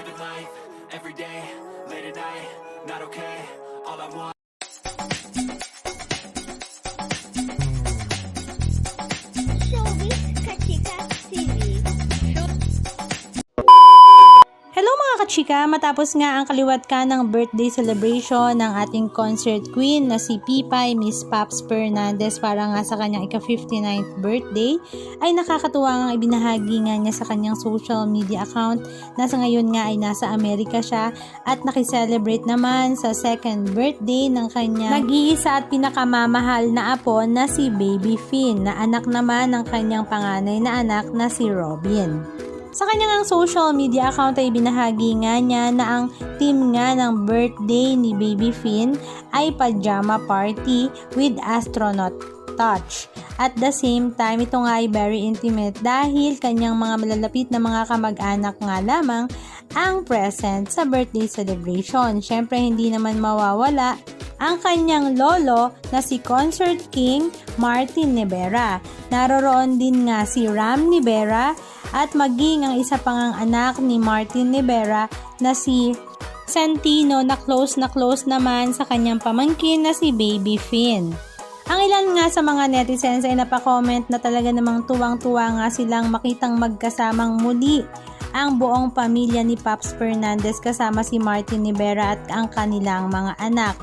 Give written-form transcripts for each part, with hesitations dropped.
living life, every day, late at night, not okay, all I want. Showbiz Kachika TV. Hello mga kachika, matapos nga ang kaliwat ka ng birthday celebration ng ating concert queen na si Pipay Miss Paps Fernandez para nga sa kanyang ika-59th birthday, ay nakakatuwa nga ibinahagi nga niya sa kanyang social media account na sa ngayon nga ay nasa Amerika siya at nakiselebrate naman sa second birthday ng kanyang nag-iisa at pinakamamahal na apo na si Baby Finn na anak naman ng kanyang panganay na anak na si Robin. Sa kanyang social media account ay binahagi nga niya na ang theme nga ng birthday ni Baby Finn ay pajama party with astronaut touch. At the same time, ito nga ay very intimate dahil kanyang mga malalapit na mga kamag-anak nga lamang ang present sa birthday celebration. Syempre, hindi naman mawawala ang kanyang lolo na si Concert King Martin Nibera. Naroroon din nga si Ram Nibera at maging ang isa pang anak ni Martin Nibera na si Santino na close naman sa kanyang pamangkin na si Baby Finn. Ang ilan nga sa mga netizens ay napakomment na talaga namang tuwang-tuwa nga silang makitang magkasamang muli ang buong pamilya ni Paps Fernandez kasama si Martin Nibera at ang kanilang mga anak.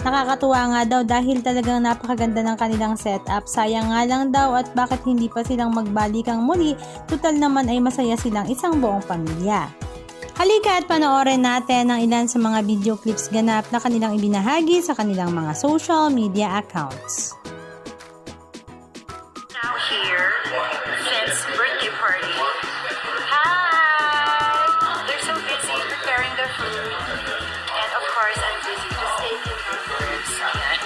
Nakakatuwa nga daw dahil talagang napakaganda ng kanilang setup. Sayang nga lang daw at bakit hindi pa silang magbalikang muli, total naman ay masaya silang isang buong pamilya. Halika at panoorin natin ang ilan sa mga video clips ganap na kanilang ibinahagi sa kanilang mga social media accounts. Now here, Finn's birthday party. Hi! They're so busy preparing the food. And of course, I'm busy just taking pictures. Ayan.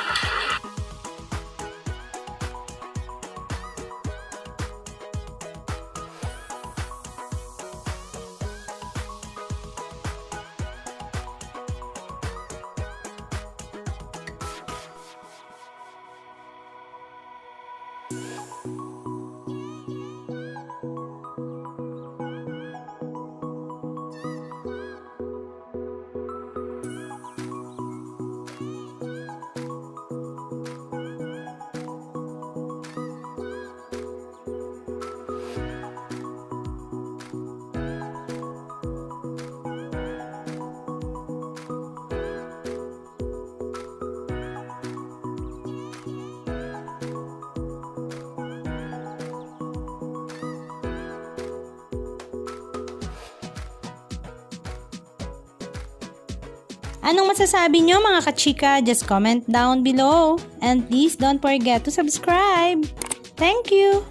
Anong masasabi nyo mga kachika? Just comment down below. And please don't forget to subscribe. Thank you!